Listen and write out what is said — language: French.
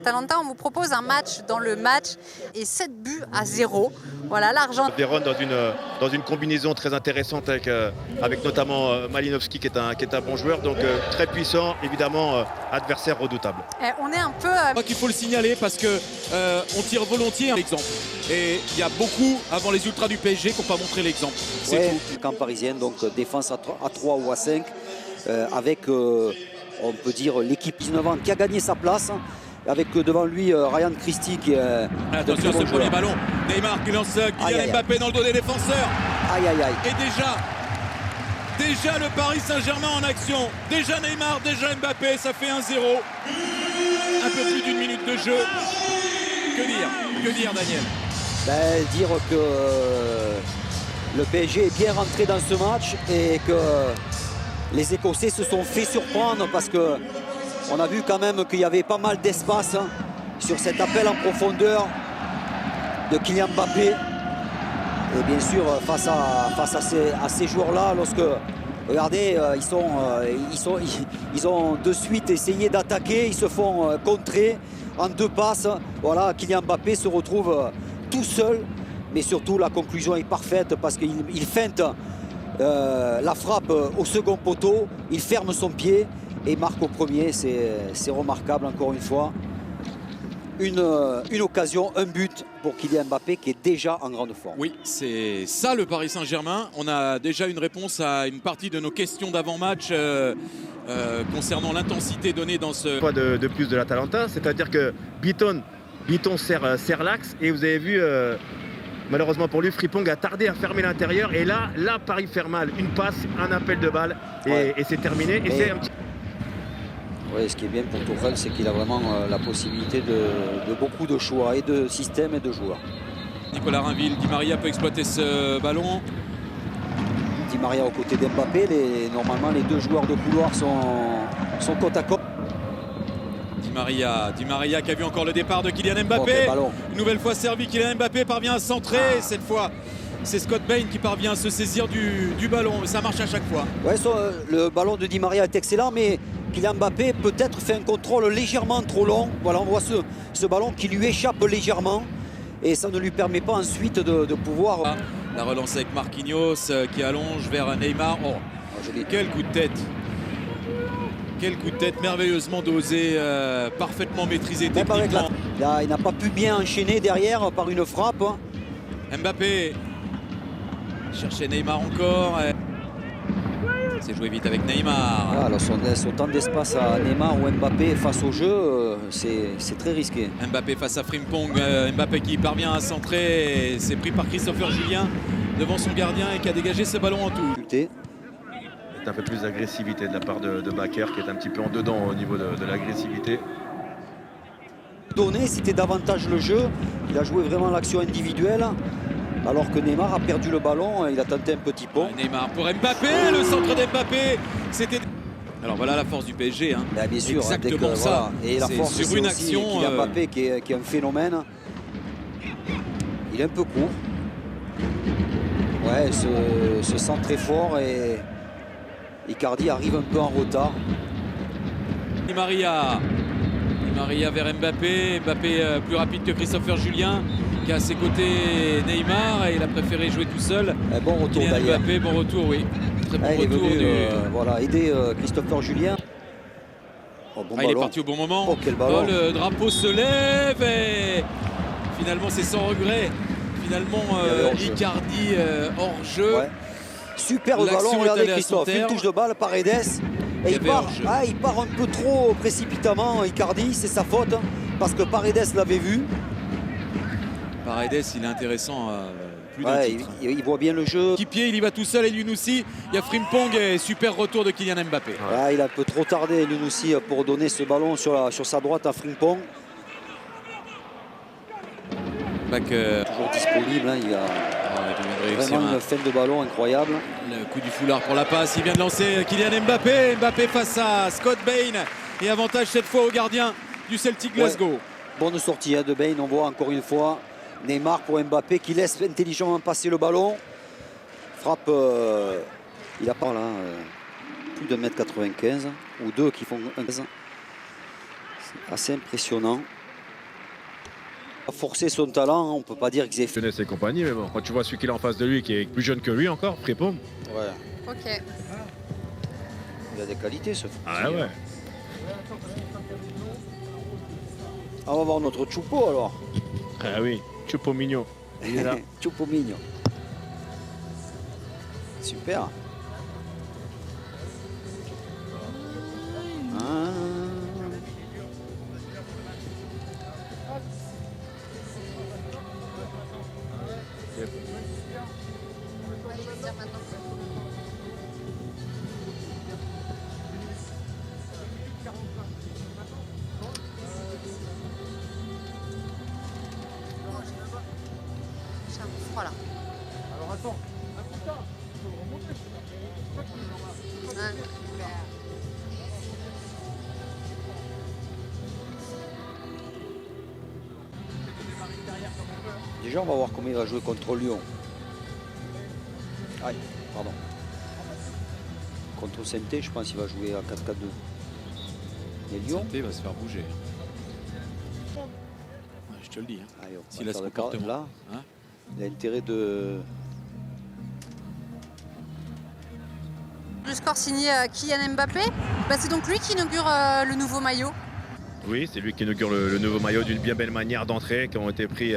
Atalanta, on vous propose un match dans le match et 7 buts à 0. Voilà, l'argent. Vérone dans une combinaison très intéressante avec notamment Malinowski qui est un bon joueur, donc très puissant, évidemment adversaire redoutable. On est un peu... Je crois qu'il faut le signaler parce que on tire volontiers l'exemple. Et il y a beaucoup avant les ultras du PSG qui n'ont pas montré l'exemple. C'est tout. Camp parisien, donc défense à 3 ou à 5 avec, on peut dire, l'équipe 19 ans qui a gagné sa place. Avec devant lui Ryan Christie qui est... Attention, ce premier ballon. Neymar qui lance Kylian Mbappé dans le dos des défenseurs. Aïe, aïe, aïe. Et déjà le Paris Saint-Germain en action. Déjà Neymar, déjà Mbappé, ça fait 1-0. Un peu plus d'une minute de jeu. Que dire Daniel? Dire que le PSG est bien rentré dans ce match et que les Écossais se sont fait surprendre parce que on a vu quand même qu'il y avait pas mal d'espace sur cet appel en profondeur de Kylian Mbappé. Et bien sûr, face à ces joueurs-là, lorsque, regardez, ils ont de suite essayé d'attaquer, ils se font contrer en 2 passes. Voilà, Kylian Mbappé se retrouve tout seul, mais surtout la conclusion est parfaite parce qu'il feinte la frappe au second poteau, il ferme son pied et marque au premier. C'est remarquable encore une fois. Une occasion, un but pour Kylian Mbappé qui est déjà en grande forme. Oui, c'est ça le Paris Saint-Germain. On a déjà une réponse à une partie de nos questions d'avant-match concernant l'intensité donnée dans ce... Pas de plus de l'Atalanta, c'est-à-dire que Bitton serre l'axe et vous avez vu... Malheureusement pour lui, Frimpong a tardé à fermer l'intérieur et là Paris fait mal. Une passe, un appel de balle et c'est terminé. Oui, ce qui est bien pour Tourelle, c'est qu'il a vraiment la possibilité de beaucoup de choix et de systèmes et de joueurs. Nicolas Rainville, Di Maria peut exploiter ce ballon. Di Maria aux côtés d'Mbappé. Normalement, les 2 joueurs de couloir sont côte à côte. Di Maria qui a vu encore le départ de Kylian Mbappé. Une nouvelle fois servi, Kylian Mbappé parvient à centrer. Cette fois, c'est Scott Bain qui parvient à se saisir du ballon. Ça marche à chaque fois. Ouais, le ballon de Di Maria est excellent, mais Kylian Mbappé peut-être fait un contrôle légèrement trop long. Voilà, on voit ce ballon qui lui échappe légèrement et ça ne lui permet pas ensuite de pouvoir... La relance avec Marquinhos qui allonge vers Neymar. Oh, quel coup de tête! Quel coup de tête merveilleusement dosé, parfaitement maîtrisé techniquement. Là, il n'a pas pu bien enchaîner derrière par une frappe. Mbappé cherchait Neymar encore. C'est joué vite avec Neymar. Voilà, si on laisse autant d'espace à Neymar ou Mbappé face au jeu, c'est très risqué. Mbappé face à Frimpong. Mbappé qui parvient à centrer. C'est pris par Christopher Julien devant son gardien et qui a dégagé ce ballon en tout. Un peu plus d'agressivité de la part de Bakker qui est un petit peu en dedans au niveau de l'agressivité. C'était davantage le jeu. Il a joué vraiment l'action individuelle. Alors que Neymar a perdu le ballon, il a tenté un petit pont. Neymar pour Mbappé, le centre d'Mbappé. C'était... Alors voilà la force du PSG. Hein. Bien sûr, exactement ça. Voilà. Et la force sur une action. Kylian Mbappé qui est un phénomène. Il est un peu court. Ouais, ce centre très fort et Icardi arrive un peu en retard. Di Maria vers Mbappé. Mbappé plus rapide que Christopher Julien qui a à ses côtés Neymar et il a préféré jouer tout seul. Bon retour d'ailleurs. Mbappé, bon retour, oui. Très bon retour. Il est venu, voilà, aider Christopher Julien. Il est parti au bon moment. Oh, quel ballon. Le drapeau se lève et finalement c'est sans regret. Finalement Icardi hors jeu. Ouais. Super ballon, regardez Christophe, une touche de balle, Paredes. Et il part un peu trop précipitamment, Icardi, c'est sa faute, parce que Paredes l'avait vu. Paredes, il est intéressant, plus d'un titre. Il voit bien le jeu. Petit pied, il y va tout seul, et Eliounousi, il y a Frimpong et super retour de Kylian Mbappé. Ouais, il a un peu trop tardé, Eliounousi, pour donner ce ballon sur sa droite à Frimpong. Toujours disponible, hein, il a vraiment une fin de ballon incroyable. Le coup du foulard pour la passe, il vient de lancer Kylian Mbappé. Mbappé face à Scott Bain et avantage cette fois au gardien du Celtic Glasgow. Bonne sortie de Bain, on voit encore une fois Neymar pour Mbappé qui laisse intelligemment passer le ballon. Frappe, il a pas là plus de 1m95 ou 2 qui font 1m. C'est assez impressionnant. Forcer son talent, on ne peut pas dire qu'ils aient fait. Jeunesse et compagnie, mais bon, quand tu vois celui qu'il a en face de lui, qui est plus jeune que lui encore, Frimpong. Ouais, Ok. il a des qualités ce Ah ouais. On va voir notre Choupo alors. Ah oui, Choupo Mignon. Il est là. Choupo mignon. Super. Ah. Voilà. Alors attends. Hein. Déjà, on va voir comment il va jouer contre Lyon. Aïe, pardon. Contre Saint-Étienne, je pense qu'il va jouer à 4-4-2. Et Lyon, Saint-Étienne va se faire bouger. Ouais, je te le dis. Hein. allez, on S'il va a ce faire le comportement. là, Hein. il a intérêt de. Le score signé Kylian Mbappé, bah, c'est donc lui qui inaugure le nouveau maillot. Oui, c'est lui qui inaugure le nouveau maillot d'une bien belle manière d'entrée qui ont été pris